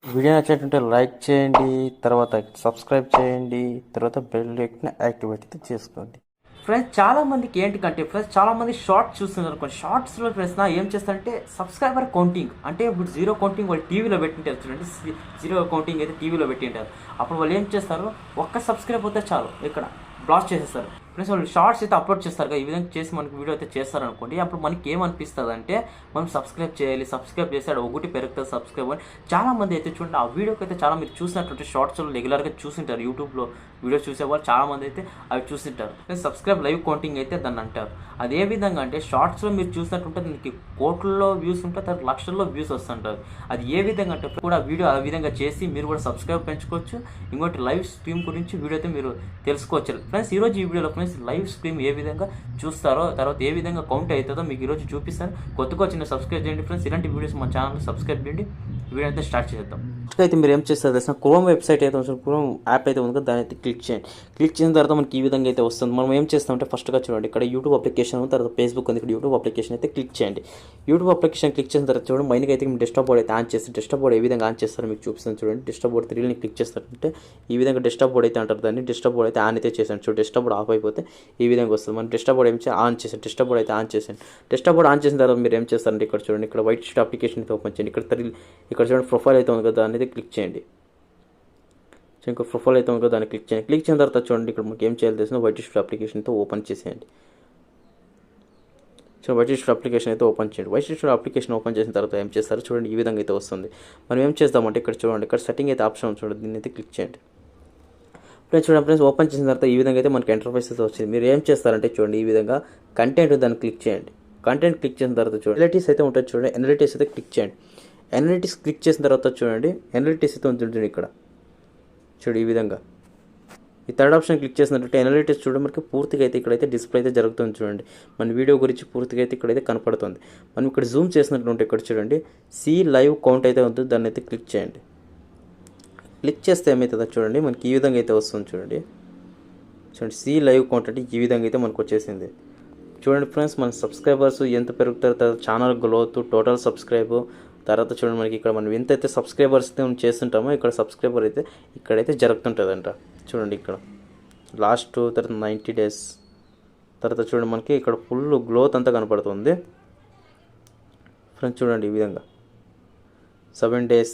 Video నచ్చినట్టుంటే like చేయండి, తర్వాత సబ్స్క్రైబ్ చేయండి, తర్వాత బెల్ ఐకాన్ యాక్టివేట్ అయితే చేసుకోండి. ఫ్రెండ్స్ చాలా మందికి ఏంటికంటే ఫ్రెండ్స్ చాలా మంది షార్ట్స్ చూస్తున్నారు అనుకోండి. షార్ట్స్లో ఫ్రెండ్స్ ఏం చేస్తారంటే సబ్స్క్రైబర్ కౌంటింగ్ అంటే ఇప్పుడు జీరో కౌంటింగ్ వాళ్ళు టీవీలో పెట్టింటారు చూడండి. జీరో కౌంటింగ్ అయితే టీవీలో పెట్టింటారు. అప్పుడు వాళ్ళు ఏం చేస్తారు, ఒక్క సబ్స్క్రైబ్ అయితే చాలు ఇక్కడ బ్లాస్ట్ చేసేస్తారు. ఫ్రెండ్స్ వాళ్ళు షార్ట్స్ అయితే అప్లోడ్ చేస్తారు కదా, ఈ విధంగా చేసి మనకి వీడియో అయితే చేస్తారనుకోండి. అప్పుడు మనకి ఏమనిపిస్తుంది అంటే మనం సబ్స్క్రైబ్ చేయాలి, సబ్స్క్రైబ్ చేస్తాడు ఒకటి పెరుగుతుంది సబ్స్క్రైబ్ అని. చాలామంది అయితే చూడండి ఆ వీడియోకి అయితే చాలా మీరు చూసినట్టుంటే షార్ట్స్లో రెగ్యులర్గా చూసింటారు. యూట్యూబ్లో వీడియోస్ చూసేవాళ్ళు చాలామంది అయితే అవి చూసింటారు. సబ్స్క్రైబ్ లైవ్ కౌంటింగ్ అయితే దాన్ని అంటారు. అది ఏ విధంగా అంటే షార్ట్స్లో మీరు చూసినట్టుంటే దానికి కోట్లలో వ్యూస్ ఉంటే తర్వాత లక్షల్లో వ్యూస్ వస్తుంటారు. అది ఏ విధంగా అంటే కూడా వీడియో ఆ విధంగా చేసి మీరు కూడా సబ్స్క్రైబ్ పెంచుకోవచ్చు. ఇంకోటి లైవ్ స్ట్రీమ్ గురించి వీడియో అయితే మీరు తెలుసుకోవచ్చు. ఫ్రెండ్స్ ఈరోజు ఈ వీడియోలో ఫ్రెండ్స్ లైవ్ స్ట్రీమ్ ఏ విధంగా చూస్తారో తర్వాత ఏ విధంగా కౌంట్ అవుతుందో మీకు ఈరోజు చూపిస్తాను. కొత్తగా వచ్చిన సబ్స్క్రైబ్ చేయండి ఫ్రెండ్స్. ఇలాంటి వీడియోస్ మన ఛానల్ సబ్స్క్రైబ్ చేయండి. వీడియో అయితే స్టార్ట్ చేద్దాం. అయితే మీరు ఏం చేస్తారు తెలిసిన క్రోమ్ వెబ్సైట్ అయితే వస్తుంది, క్రోమ్ యాప్ అయితే ఉంది కదా, దాని అయితే క్లిక్ చేయండి. క్లిక్ చేసిన తర్వాత మనకి ఈ విధంగా అయితే వస్తుంది. మనం ఏం చేస్తామంటే ఫస్ట్గా చూడండి ఇక్కడ యూట్యూబ్ అప్లికేషన్ తర్వాత ఫేస్బుక్ ఉంది. ఇక్కడ యూట్యూబ్ అప్లికేషన్ అయితే క్లిక్ చేయండి. యూట్యూబ్ అప్లికేషన్ క్లిక్ చేసిన తర్వాత చూడండి మైన్గా అయితే డెస్క్టాప్ బోర్డ్ అయితే ఆన్ చేస్తే డెస్క్టాప్ బోర్డ్ ఏ విధంగా ఆన్ చేస్తారో మీకు చూపిస్తాను చూడండి. డెస్క్టాప్ బోర్డ్ 3ని క్లిక్ చేస్తారంటే ఈ విధంగా డెస్క్టాప్ బోర్డ్ అయితే అంటారు దాన్ని. డెస్క్టాప్ బోర్డ్ అయితే ఆన్ అయితే చేసాను చూడండి. డెస్క్టాప్ బోర్డ్ ఆఫ్ అయిపోతే ఈ విధంగా వస్తుంది. మనం డెస్క్టాప్ బోర్డ్ ఏం ఆన్ చేసాను, డెస్క్టాప్ బోర్డ్ అయితే ఆన్ చేసాను. డెస్క్టాప్ బోర్డ్ ఆన్ చేసిన తర్వాత మీరు ఏం చేస్తారంటే ఇక్కడ చూడండి ఇక్కడ వైట్ షీట్ అప్లికేషన్ అయితే ఓపెన్ చేయండి. ఇక్కడ చూడండి ప్రొఫైల్ అయితే ఉంది కదా, దాన్ని అయితే క్లిక్ చేయండి. ఇంకా ప్రొఫైల్ అయితే ఉంది కదా, దాన్ని క్లిక్ చేయండి. క్లిక్ చేసిన తర్వాత చూడండి ఇక్కడ మనకి ఏం చేయాలి తెలిసిన వైట్ షీట్ అప్లికేషన్తో ఓపెన్ చేసేయండి. సో వైట్ షీట్ అప్లికేషన్ అయితే ఓపెన్ చేయండి. వైట్ షీట్ అప్లికేషన్ ఓపెన్ చేసిన తర్వాత ఏం చేస్తారు చూడండి ఈ విధంగా అయితే వస్తుంది. మనం ఏం చేద్దామంటే ఇక్కడ చూడండి ఇక్కడ సెట్టింగ్ అయితే ఆప్షన్ చూడండి, దీన్ని అయితే క్లిక్ చేయండి. ఫ్రెండ్స్ చూడండి ఫ్రెండ్స్ ఓపెన్ చేసిన తర్వాత ఈ విధంగా అయితే మనకి ఇంటర్ఫేస్ అయితే వచ్చింది. మీరు ఏం చేస్తారంటే చూడండి ఈ విధంగా కంటెంట్ దాన్ని క్లిక్ చేయండి. కంటెంట్ క్లిక్ చేసిన తర్వాత చూడండి ఎనలిటిక్స్ అయితే ఉంటుంది చూడండి. ఎనలిటిక్స్ అయితే క్లిక్ చేయండి. ఎనలిటిక్స్ క్లిక్ చేసిన తర్వాత చూడండి ఎనలిటిక్స్ అయితే ఉంటుంది ఇక్కడ చూడు ఈ విధంగా. ఈ థర్డ్ ఆప్షన్ క్లిక్ చేసినట్టు ఎనలిటిక్స్ చూడండి మనకి పూర్తిగా అయితే ఇక్కడైతే డిస్ప్లే అయితే జరుగుతుంది చూడండి. మన వీడియో గురించి పూర్తిగా అయితే ఇక్కడైతే కనపడుతుంది. మనం ఇక్కడ జూమ్ చేసినట్టు ఇక్కడ చూడండి సి లైవ్ కౌంట్ అయితే ఉంటుంది, దాన్ని అయితే క్లిక్ చేయండి. క్లిక్ చేస్తే ఏమవుతుందో చూడండి మనకి ఈ విధంగా అయితే వస్తుంది చూడండి. సి లైవ్ కౌంట్ అంటే ఈ విధంగా అయితే మనకు వచ్చేసింది చూడండి. ఫ్రెండ్స్ మన సబ్స్క్రైబర్స్ ఎంత పెరుగుతారో తర్వాత ఛానల్ గ్రోత్ టోటల్ సబ్స్క్రైబ్ తర్వాత చూడండి మనకి ఇక్కడ మనం ఎంత అయితే సబ్స్క్రైబర్స్ చేస్తుంటామో ఇక్కడ సబ్స్క్రైబర్ అయితే ఇక్కడైతే జరుగుతుంటుందంట చూడండి. ఇక్కడ లాస్ట్ తర్వాత 90 days తర్వాత చూడండి మనకి ఇక్కడ ఫుల్ గ్రోత్ అంతా కనపడుతుంది ఫ్రెండ్స్. చూడండి ఈ విధంగా 7 days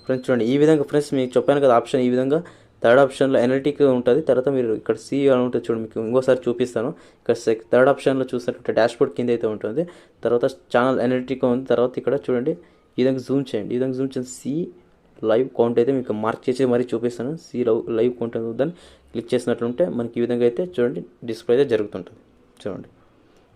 ఫ్రెండ్స్. చూడండి ఈ విధంగా ఫ్రెండ్స్ మీకు చెప్పాను కదా ఆప్షన్ ఈ విధంగా. థర్డ్ ఆప్షన్లో ఎనలిటిక్ ఉంటుంది, తర్వాత మీరు ఇక్కడ సి అని ఉంటుంది చూడండి, మీకు ఇంకోసారి చూపిస్తాను. ఇక్కడ థర్డ్ ఆప్షన్లో చూసినట్టు డాష్బోర్డ్ కింద అయితే ఉంటుంది. తర్వాత ఛానల్ ఎనలిటిక్ ఉంది. తర్వాత ఇక్కడ చూడండి ఈ విధంగా జూమ్ చేయండి. ఈ విధంగా జూమ్ చేసి సి లైవ్ కౌంట్ అయితే మీకు మార్క్ చేసి మరీ చూపిస్తాను. సి లైవ్ కౌంట్ దాన్ని క్లిక్ చేసినట్లుంటే మనకి ఈ విధంగా అయితే చూడండి డిస్ప్లే అయితే జరుగుతుంటుంది చూడండి.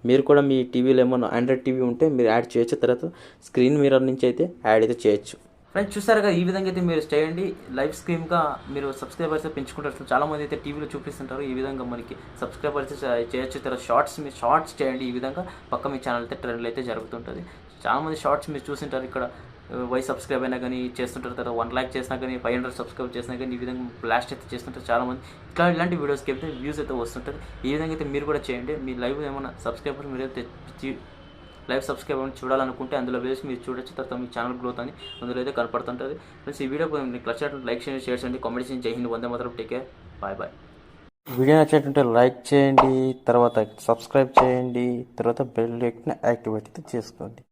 మీరు కూడా మీ టీవీలో ఏమన్నా ఆండ్రాయిడ్ టీవీ ఉంటే మీరు యాడ్ చేయొచ్చు, తర్వాత స్క్రీన్ మిర్రర్ నుంచి అయితే యాడ్ అయితే చేయొచ్చు. ఫ్రెండ్స్ చూసారు కదా ఈ విధంగా అయితే మీరు చేయండి. లైవ్ స్ట్రీమ్గా మీరు సబ్స్క్రైబర్స్ పెంచుకుంటారు. చాలామంది అయితే టీవీలో చూపిస్తుంటారు. ఈ విధంగా మనకి సబ్స్క్రైబర్స్ చేయొచ్చు. తర్వాత మీరు షార్ట్స్ చేయండి. ఈ విధంగా పక్క మీ ఛానల్ అయితే ట్రెండ్లు అయితే జరుగుతుంటుంది. చాలామంది షార్ట్స్ మీరు చూసింటారు. ఇక్కడ సబ్స్క్రైబ్ అయినా కానీ చేస్తుంటారు. తర్వాత 1 lakh చేసినా కానీ 500 సబ్స్క్రైబ్ చేసినా కానీ ఈ విధంగా బ్లాస్ట్ అయితే చేస్తుంటారు చాలామంది. ఇలాంటి వీడియోస్కి అయితే వ్యూస్ అయితే వస్తుంటుంది. ఈ విధంగా అయితే మీరు కూడా చేయండి. మీ లైవ్ ఏమైనా సబ్స్క్రైబర్స్ మీరు అయితే లైవ్ సబ్స్క్రైబ్ అని చూడాలనుకుంటే అందులో వేసి మీరు చూడొచ్చు. తర్వాత మీ ఛానల్ గ్రోత్ అని అందులో అయితే కనపడుతుంటుంది. ఫ్రెండ్స్ ఈ వీడియో మీకు నచ్చినట్టు లైక్ చేయండి, షేర్ చేయండి, కామెంట్ చేయండి. జై హింద్, వందే మాతరం. Take care, bye bye. Video నచ్చినట్టుంటే లైక్ చేయండి, తర్వాత సబ్స్క్రైబ్ చేయండి, తర్వాత బెల్ ఐకాన్ యాక్టివేట్ అయితే చేసుకోండి.